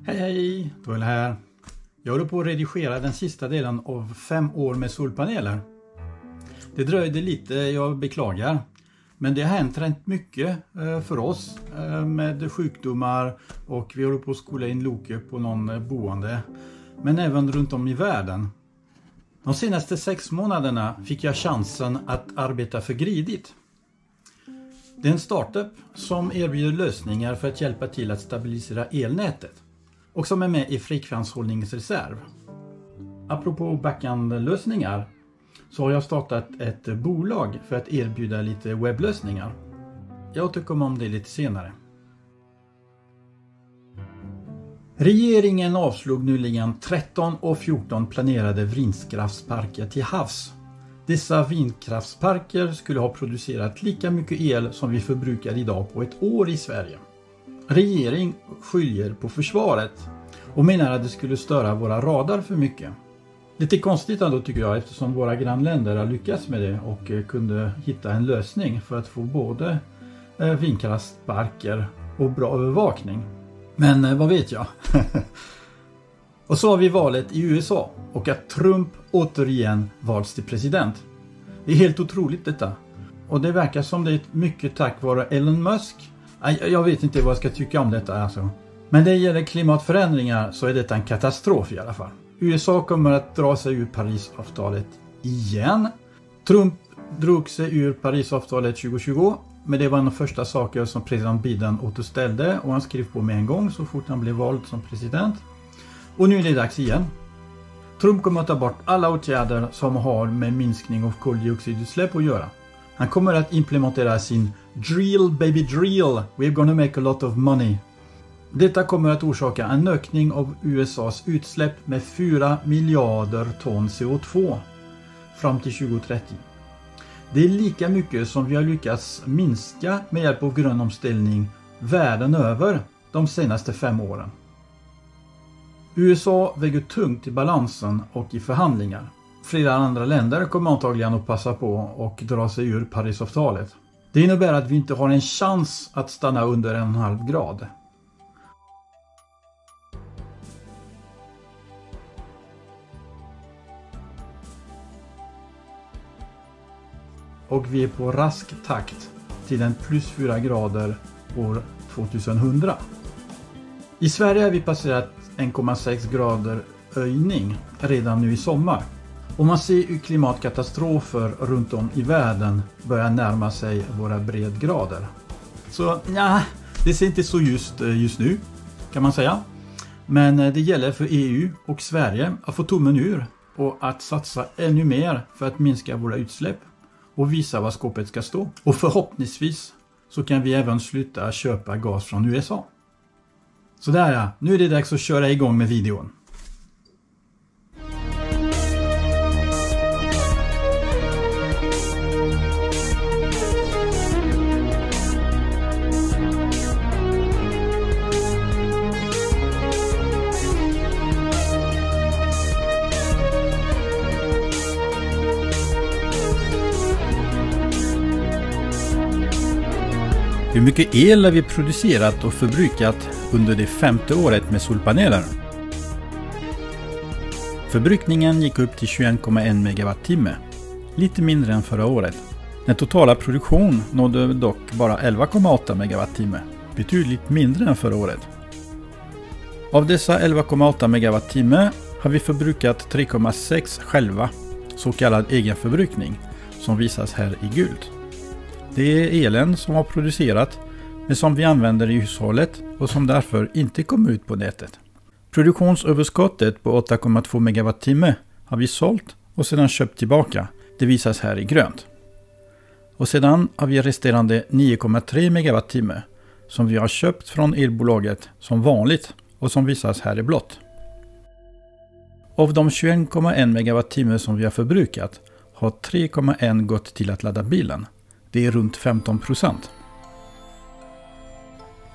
Hej hej, Doel här. Jag håller på att redigera den sista delen av 5 år med solpaneler. Det dröjde lite, jag beklagar. Men det har hänt rätt mycket för oss med sjukdomar och vi håller på att skola in Loke på någon boende. Men även runt om i världen. De senaste 6 månaderna fick jag chansen att arbeta för Gridit. Det är en startup som erbjuder lösningar för att hjälpa till att stabilisera elnätet. Och som är med i frekvenshållningsreserv. Apropå backend-lösningar så har jag startat ett bolag för att erbjuda lite webblösningar. Jag återkommer om det lite senare. Regeringen avslog nyligen 13 och 14 planerade vindkraftsparker till havs. Dessa vindkraftsparker skulle ha producerat lika mycket el som vi förbrukar idag på ett år i Sverige. Regeringen skyller på försvaret och menar att det skulle störa våra radar för mycket. Lite konstigt ändå tycker jag, eftersom våra grannländer har lyckats med det och kunde hitta en lösning för att få både vindkraftsparker och bra övervakning. Men vad vet jag? Och så har vi valet i USA och att Trump återigen valts till president. Det är helt otroligt detta. Och det verkar som det är mycket tack vare Elon Musk. Jag vet inte vad jag ska tycka om detta alltså. Men det gäller klimatförändringar så är detta en katastrof i alla fall. USA kommer att dra sig ur Parisavtalet igen. Trump drog sig ur Parisavtalet 2020. Men det var en av första saker som president Biden återställde. Och han skrev på med en gång så fort han blev vald som president. Och nu är det dags igen. Trump kommer att ta bort alla åtgärder som har med minskning av koldioxidutsläpp att göra. Han kommer att implementera sin drill baby drill. We're gonna make a lot of money. Detta kommer att orsaka en ökning av USAs utsläpp med 4 miljarder ton CO2 fram till 2030. Det är lika mycket som vi har lyckats minska med hjälp av grön omställning världen över de senaste 5 åren. USA väger tungt i balansen och i förhandlingar. Flera andra länder kommer antagligen att passa på och dra sig ur Parisavtalet. Det innebär att vi inte har en chans att stanna under 1,5 grad. Och vi är på rask takt till en plus 4 grader år 2100. I Sverige har vi passerat 1,6 grader höjning redan nu i sommar. Och man ser hur klimatkatastrofer runt om i världen börjar närma sig våra breddgrader. Så ja, det ser inte så just nu kan man säga. Men det gäller för EU och Sverige att få tummen ur och att satsa ännu mer för att minska våra utsläpp och visa var skåpet ska stå. Och förhoppningsvis så kan vi även sluta köpa gas från USA. Så där ja, nu är det dags att köra igång med videon. Hur mycket el har vi producerat och förbrukat under det 5:e året med solpaneler? Förbrukningen gick upp till 21,1 megawattimme, lite mindre än förra året. Den totala produktion nådde dock bara 11,8 megawattimme, betydligt mindre än förra året. Av dessa 11,8 megawattimme har vi förbrukat 3,6 själva, så kallad egenförbrukning, som visas här i gult. Det är elen som har producerat, men som vi använder i hushållet och som därför inte kommer ut på nätet. Produktionsöverskottet på 8,2 megawattimme har vi sålt och sedan köpt tillbaka. Det visas här i grönt. Och sedan har vi resterande 9,3 megawattimme som vi har köpt från elbolaget som vanligt och som visas här i blått. Av de 21,1 megawattimme som vi har förbrukat har 3,1 gått till att ladda bilen. Det är runt 15%.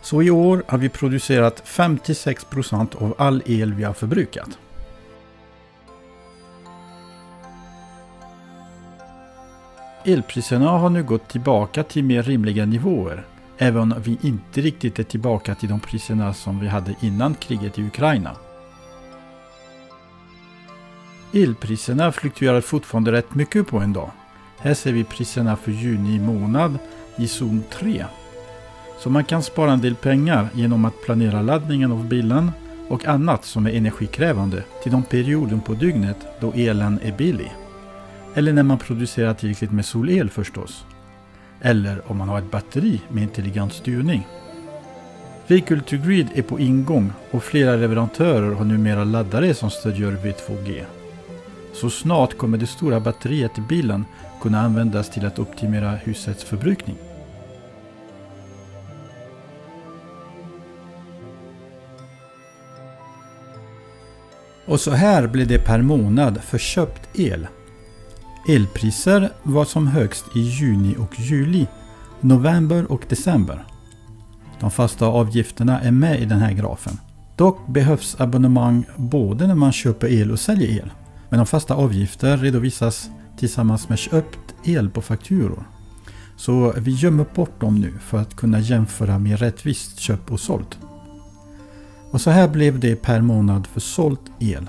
Så i år har vi producerat 56% av all el vi har förbrukat. Elpriserna har nu gått tillbaka till mer rimliga nivåer även om vi inte riktigt är tillbaka till de priserna som vi hade innan kriget i Ukraina. Elpriserna fluktuerar fortfarande rätt mycket på en dag. Här ser vi priserna för juni månad i zon 3. Så man kan spara en del pengar genom att planera laddningen av bilen och annat som är energikrävande till de perioder på dygnet då elen är billig. Eller när man producerar tillräckligt med solel förstås. Eller om man har ett batteri med intelligent styrning. Vehicle to Grid är på ingång och flera leverantörer har numera laddare som stödjer V2G. Så snart kommer det stora batteriet i bilen kunna användas till att optimera husets förbrukning. Och så här blir det per månad för köpt el. Elpriser var som högst i juni och juli, november och december. De fasta avgifterna är med i den här grafen. Dock behövs abonnemang både när man köper el och säljer el. Men de fasta avgifter redovisas tillsammans med köpt el på fakturor. Så vi gömmer bort dem nu för att kunna jämföra med rättvist köp och sålt. Och så här blev det per månad för sålt el.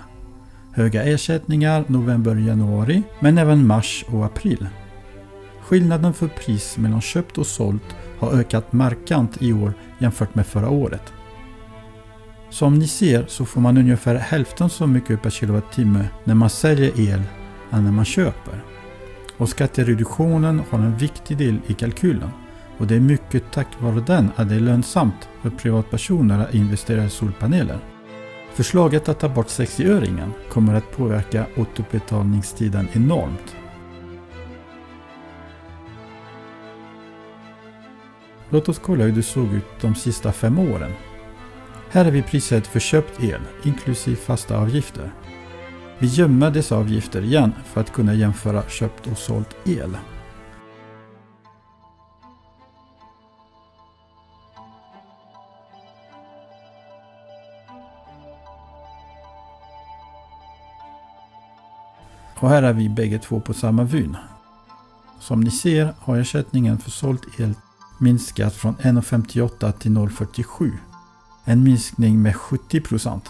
Höga ersättningar november och januari, men även mars och april. Skillnaden för pris mellan köpt och sålt har ökat markant i år jämfört med förra året. Som ni ser så får man ungefär hälften så mycket per kilowattimme när man säljer el än när man köper. Och skattereduktionen har en viktig del i kalkylen. Och det är mycket tack vare den att det är lönsamt för privatpersoner att investera i solpaneler. Förslaget att ta bort 60-öringen kommer att påverka återbetalningstiden enormt. Låt oss kolla hur det såg ut de sista 5 åren. Här är vi priset för köpt el, inklusive fasta avgifter. Vi gömmer dessa avgifter igen för att kunna jämföra köpt och sålt el. Och här är vi bägge två på samma vyn. Som ni ser har ersättningen för sålt el minskat från 1,58 till 0,47. En minskning med 70%.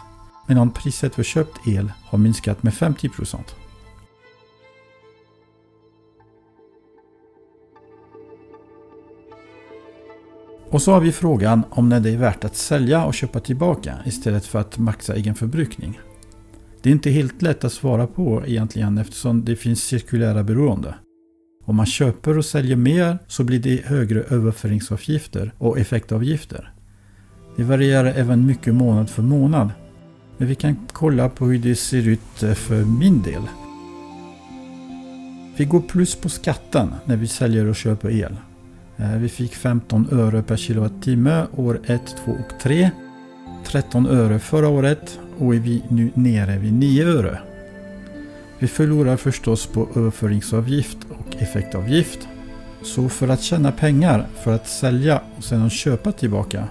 Medan priset för köpt el har minskat med 50%. Och så har vi frågan om när det är värt att sälja och köpa tillbaka istället för att maxa egen förbrukning. Det är inte helt lätt att svara på egentligen eftersom det finns cirkulära beroende. Om man köper och säljer mer så blir det högre överföringsavgifter och effektavgifter. Det varierar även mycket månad för månad. Men vi kan kolla på hur det ser ut för min del. Vi går plus på skatten när vi säljer och köper el. Vi fick 15 öre per kilowattimme år 1, 2 och 3. 13 öre förra året och är vi nu nere vid 9 öre. Vi förlorar förstås på överföringsavgift och effektavgift. Så för att tjäna pengar för att sälja och sedan köpa tillbaka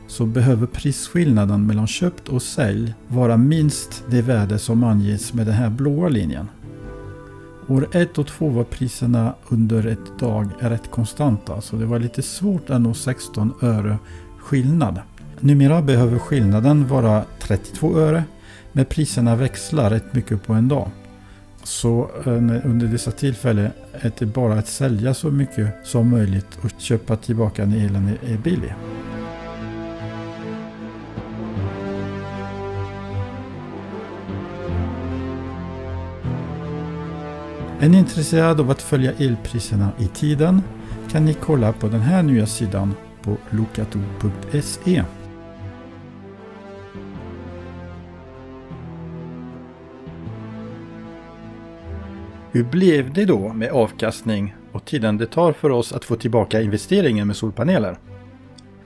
så behöver prisskillnaden mellan köpt och sälj vara minst det värde som anges med den här blåa linjen. År 1 och 2 var priserna under ett dag rätt konstanta så det var lite svårt att nå 16 öre skillnad. Numera behöver skillnaden vara 32 öre men priserna växlar rätt mycket på en dag. Så under dessa tillfällen är det bara att sälja så mycket som möjligt och köpa tillbaka när elen är billig. Är ni intresserade av att följa elpriserna i tiden kan ni kolla på den här nya sidan på locato.se. Hur blev det då med avkastning och tiden det tar för oss att få tillbaka investeringen med solpaneler?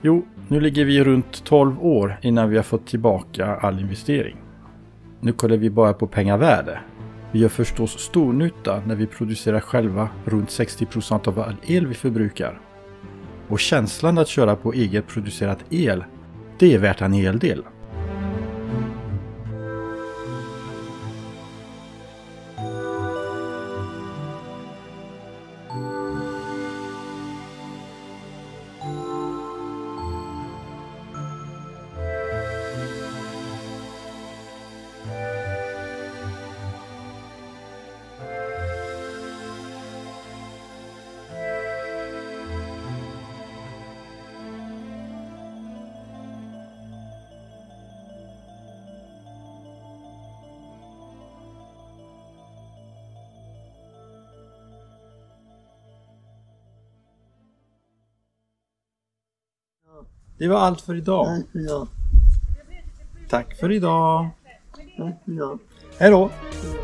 Jo, nu ligger vi runt 12 år innan vi har fått tillbaka all investering. Nu kollar vi bara på pengavärde. Vi gör förstås stor nytta när vi producerar själva runt 60% av all el vi förbrukar. Och känslan att köra på eget producerat el, det är värt en hel del. Det var allt för idag. Tack för idag. Tack för idag. Tack för idag. Hej då. Hej då.